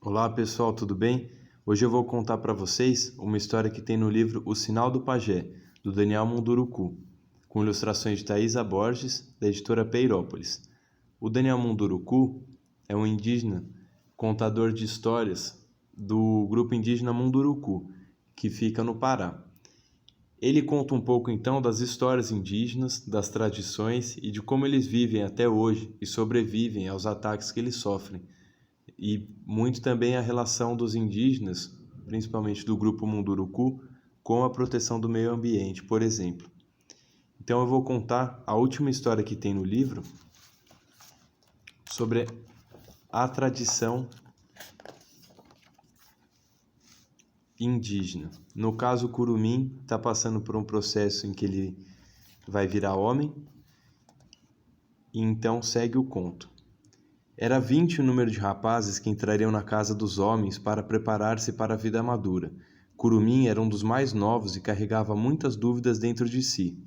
Olá pessoal, tudo bem? Hoje eu vou contar para vocês uma história que tem no livro O Sinal do Pajé, do Daniel Munduruku, com ilustrações de Thaisa Borges, da editora Peirópolis. O Daniel Munduruku é um indígena contador de histórias do grupo indígena Munduruku, que fica no Pará. Ele conta um pouco então das histórias indígenas, das tradições e de como eles vivem até hoje e sobrevivem aos ataques que eles sofrem. E muito também a relação dos indígenas, principalmente do grupo Munduruku, com a proteção do meio ambiente, por exemplo. Então eu vou contar a última história que tem no livro sobre a tradição indígena. No caso, o Curumim está passando por um processo em que ele vai virar homem, e então segue o conto. Era 20 o número de rapazes que entrariam na casa dos homens para preparar-se para a vida madura. Curumim era um dos mais novos e carregava muitas dúvidas dentro de si.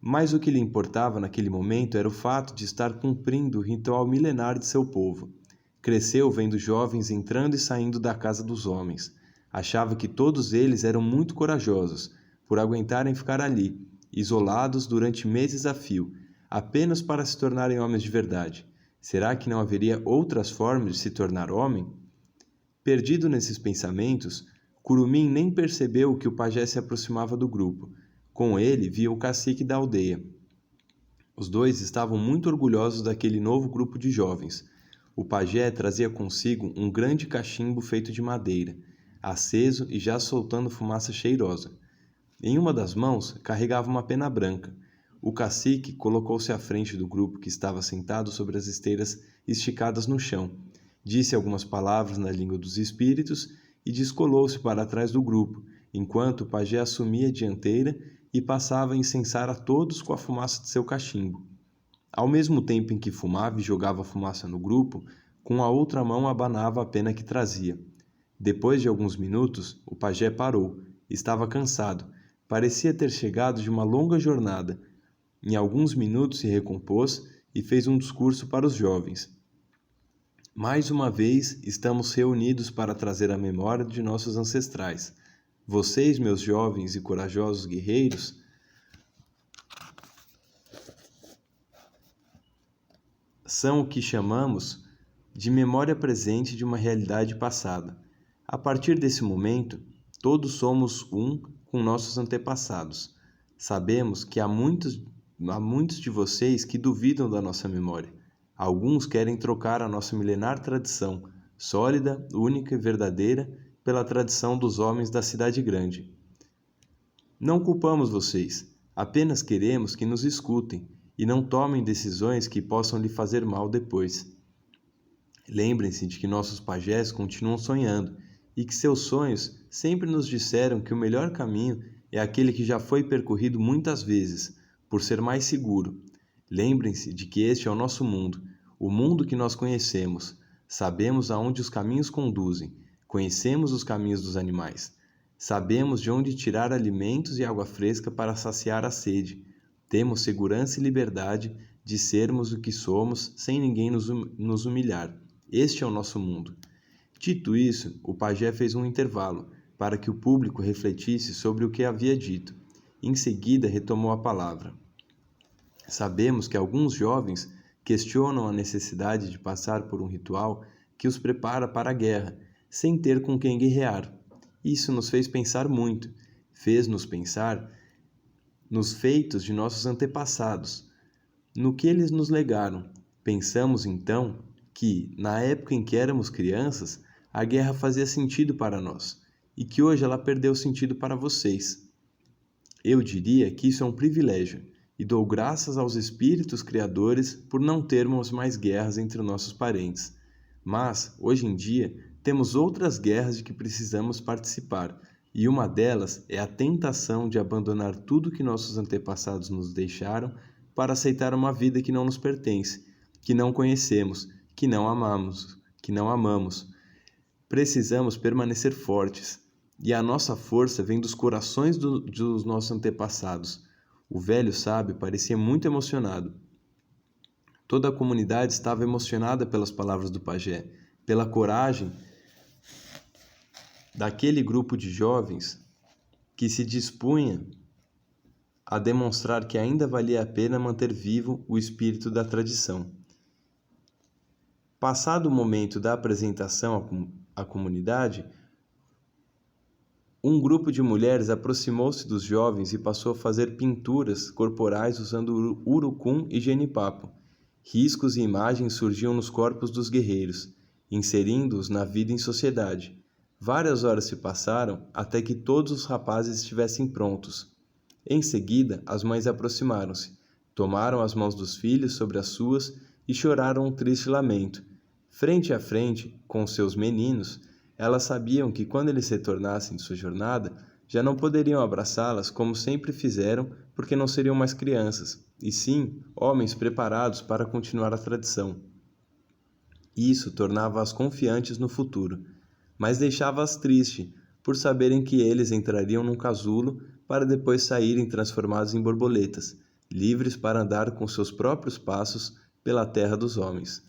Mas o que lhe importava naquele momento era o fato de estar cumprindo o ritual milenar de seu povo. Cresceu vendo jovens entrando e saindo da casa dos homens. Achava que todos eles eram muito corajosos, por aguentarem ficar ali, isolados durante meses a fio, apenas para se tornarem homens de verdade. Será que não haveria outras formas de se tornar homem? Perdido nesses pensamentos, Curumim nem percebeu que o pajé se aproximava do grupo. Com ele via o cacique da aldeia. Os dois estavam muito orgulhosos daquele novo grupo de jovens. O pajé trazia consigo um grande cachimbo feito de madeira, aceso e já soltando fumaça cheirosa. Em uma das mãos carregava uma pena branca. O cacique colocou-se à frente do grupo que estava sentado sobre as esteiras esticadas no chão. Disse algumas palavras na língua dos espíritos e descolou-se para trás do grupo, enquanto o pajé assumia a dianteira e passava a incensar a todos com a fumaça de seu cachimbo. Ao mesmo tempo em que fumava e jogava fumaça no grupo, com a outra mão abanava a pena que trazia. Depois de alguns minutos, o pajé parou. Estava cansado. Parecia ter chegado de uma longa jornada. Em alguns minutos se recompôs e fez um discurso para os jovens. Mais uma vez estamos reunidos para trazer a memória de nossos ancestrais. Vocês, meus jovens e corajosos guerreiros, são o que chamamos de memória presente de uma realidade passada. A partir desse momento, todos somos um com nossos antepassados. Sabemos que há muitos de vocês que duvidam da nossa memória. Alguns querem trocar a nossa milenar tradição, sólida, única e verdadeira, pela tradição dos homens da cidade grande. Não culpamos vocês, apenas queremos que nos escutem e não tomem decisões que possam lhe fazer mal depois. Lembrem-se de que nossos pajés continuam sonhando e que seus sonhos sempre nos disseram que o melhor caminho é aquele que já foi percorrido muitas vezes, por ser mais seguro. Lembrem-se de que este é o nosso mundo, o mundo que nós conhecemos. Sabemos aonde os caminhos conduzem, conhecemos os caminhos dos animais. Sabemos de onde tirar alimentos e água fresca para saciar a sede. Temos segurança e liberdade de sermos o que somos sem ninguém nos humilhar. Este é o nosso mundo. Dito isso, o pajé fez um intervalo para que o público refletisse sobre o que havia dito. Em seguida, retomou a palavra. Sabemos que alguns jovens questionam a necessidade de passar por um ritual que os prepara para a guerra, sem ter com quem guerrear. Isso nos fez pensar muito, fez-nos pensar nos feitos de nossos antepassados, no que eles nos legaram. Pensamos então que, na época em que éramos crianças, a guerra fazia sentido para nós e que hoje ela perdeu sentido para vocês. Eu diria que isso é um privilégio e dou graças aos espíritos criadores por não termos mais guerras entre nossos parentes. Mas, hoje em dia, temos outras guerras de que precisamos participar, e uma delas é a tentação de abandonar tudo que nossos antepassados nos deixaram para aceitar uma vida que não nos pertence, que não conhecemos, que não amamos. Precisamos permanecer fortes, e a nossa força vem dos corações dos nossos antepassados. O velho sábio parecia muito emocionado. Toda a comunidade estava emocionada pelas palavras do pajé, pela coragem daquele grupo de jovens que se dispunha a demonstrar que ainda valia a pena manter vivo o espírito da tradição. Passado o momento da apresentação à comunidade, um grupo de mulheres aproximou-se dos jovens e passou a fazer pinturas corporais usando urucum e jenipapo. Riscos e imagens surgiam nos corpos dos guerreiros, inserindo-os na vida em sociedade. Várias horas se passaram até que todos os rapazes estivessem prontos. Em seguida, as mães aproximaram-se, tomaram as mãos dos filhos sobre as suas e choraram um triste lamento. Frente a frente, com seus meninos, elas sabiam que quando eles retornassem de sua jornada, já não poderiam abraçá-las como sempre fizeram, porque não seriam mais crianças, e sim homens preparados para continuar a tradição. Isso tornava-as confiantes no futuro, mas deixava-as tristes, por saberem que eles entrariam num casulo para depois saírem transformados em borboletas, livres para andar com seus próprios passos pela terra dos homens.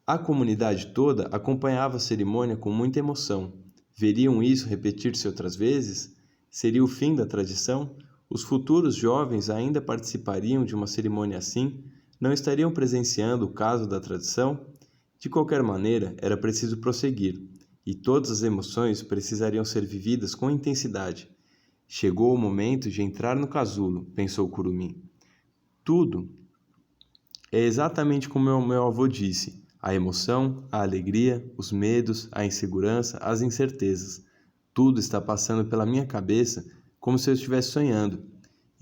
A comunidade toda acompanhava a cerimônia com muita emoção. Veriam isso repetir-se outras vezes? Seria o fim da tradição? Os futuros jovens ainda participariam de uma cerimônia assim? Não estariam presenciando o caso da tradição? De qualquer maneira, era preciso prosseguir, e todas as emoções precisariam ser vividas com intensidade. Chegou o momento de entrar no casulo, pensou Curumim. Tudo é exatamente como meu avô disse. A emoção, a alegria, os medos, a insegurança, as incertezas. Tudo está passando pela minha cabeça como se eu estivesse sonhando.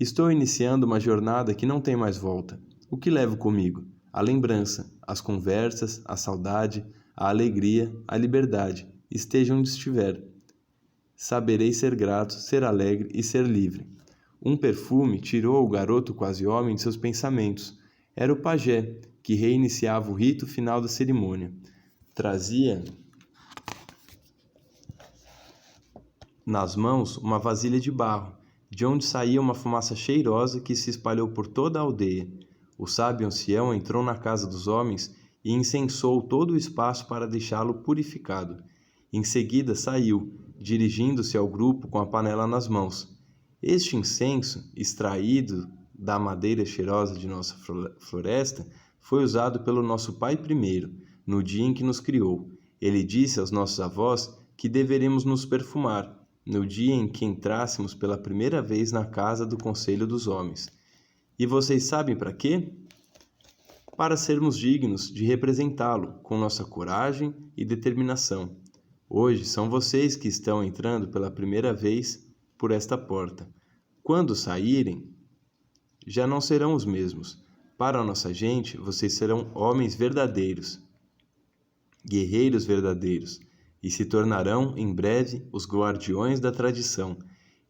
Estou iniciando uma jornada que não tem mais volta. O que levo comigo? A lembrança, as conversas, a saudade, a alegria, a liberdade. Esteja onde estiver. Saberei ser grato, ser alegre e ser livre. Um perfume tirou o garoto quase homem de seus pensamentos. Era o pajé, que reiniciava o rito final da cerimônia. Trazia nas mãos uma vasilha de barro, de onde saía uma fumaça cheirosa que se espalhou por toda a aldeia. O sábio ancião entrou na casa dos homens e incensou todo o espaço para deixá-lo purificado. Em seguida saiu, dirigindo-se ao grupo com a panela nas mãos. Este incenso, extraído da madeira cheirosa de nossa floresta, foi usado pelo nosso Pai primeiro, no dia em que nos criou. Ele disse aos nossos avós que deveríamos nos perfumar, no dia em que entrássemos pela primeira vez na casa do Conselho dos Homens. E vocês sabem para quê? Para sermos dignos de representá-lo com nossa coragem e determinação. Hoje são vocês que estão entrando pela primeira vez por esta porta. Quando saírem, já não serão os mesmos. Para a nossa gente, vocês serão homens verdadeiros, guerreiros verdadeiros, e se tornarão, em breve, os guardiões da tradição.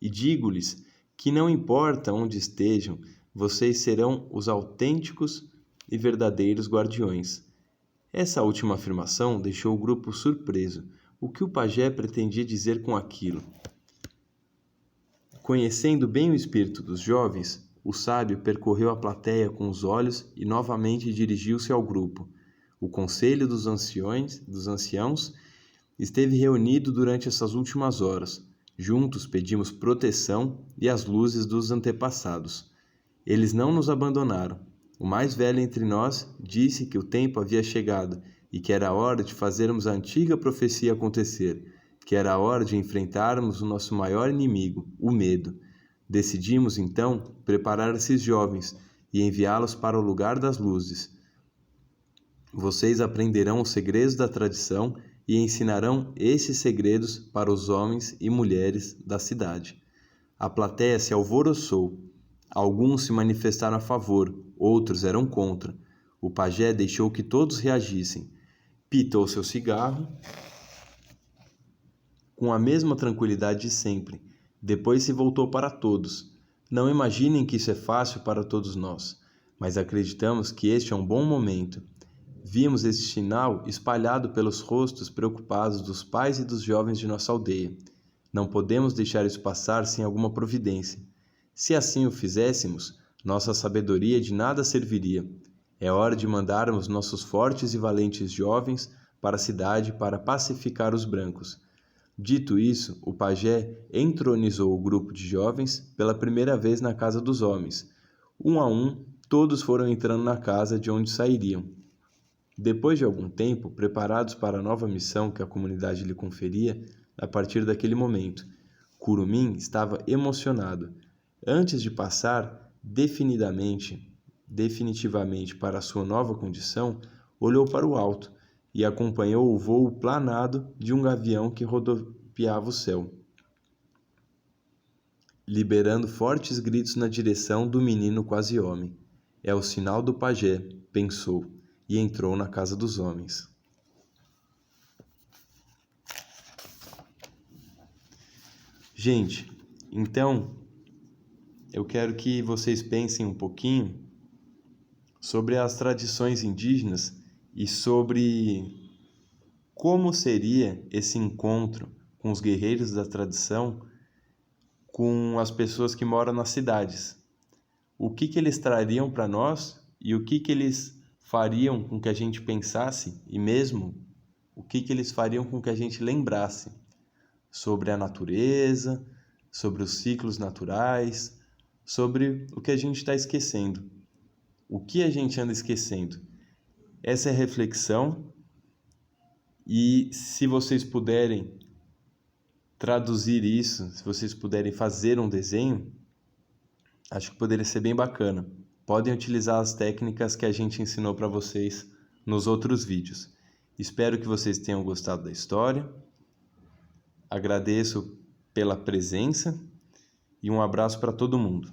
E digo-lhes que não importa onde estejam, vocês serão os autênticos e verdadeiros guardiões. Essa última afirmação deixou o grupo surpreso. O que o pajé pretendia dizer com aquilo? Conhecendo bem o espírito dos jovens, o sábio percorreu a plateia com os olhos e novamente dirigiu-se ao grupo. O conselho dos anciãos esteve reunido durante essas últimas horas. Juntos pedimos proteção e as luzes dos antepassados. Eles não nos abandonaram. O mais velho entre nós disse que o tempo havia chegado e que era hora de fazermos a antiga profecia acontecer, que era hora de enfrentarmos o nosso maior inimigo, o medo. Decidimos, então, preparar esses jovens e enviá-los para o lugar das luzes. Vocês aprenderão os segredos da tradição e ensinarão esses segredos para os homens e mulheres da cidade. A plateia se alvoroçou. Alguns se manifestaram a favor, outros eram contra. O pajé deixou que todos reagissem. Pitou seu cigarro com a mesma tranquilidade de sempre. Depois se voltou para todos. Não imaginem que isso é fácil para todos nós, mas acreditamos que este é um bom momento. Vimos este sinal espalhado pelos rostos preocupados dos pais e dos jovens de nossa aldeia. Não podemos deixar isso passar sem alguma providência. Se assim o fizéssemos, nossa sabedoria de nada serviria. É hora de mandarmos nossos fortes e valentes jovens para a cidade para pacificar os brancos. Dito isso, o pajé entronizou o grupo de jovens pela primeira vez na casa dos homens. Um a um, todos foram entrando na casa de onde sairiam. Depois de algum tempo, preparados para a nova missão que a comunidade lhe conferia, a partir daquele momento, Curumim estava emocionado. Antes de passar definitivamente para a sua nova condição, olhou para o alto e acompanhou o voo planado de um gavião que rodopiava o céu, liberando fortes gritos na direção do menino quase homem. É o sinal do pajé, pensou, e entrou na casa dos homens. Gente, então eu quero que vocês pensem um pouquinho sobre as tradições indígenas e sobre como seria esse encontro com os guerreiros da tradição com as pessoas que moram nas cidades. O que eles trariam para nós e o que eles fariam com que a gente pensasse e mesmo o que eles fariam com que a gente lembrasse sobre a natureza, sobre os ciclos naturais, sobre o que a gente está esquecendo. O que a gente anda esquecendo? Essa é a reflexão e se vocês puderem traduzir isso, se vocês puderem fazer um desenho, acho que poderia ser bem bacana. Podem utilizar as técnicas que a gente ensinou para vocês nos outros vídeos. Espero que vocês tenham gostado da história. Agradeço pela presença e um abraço para todo mundo.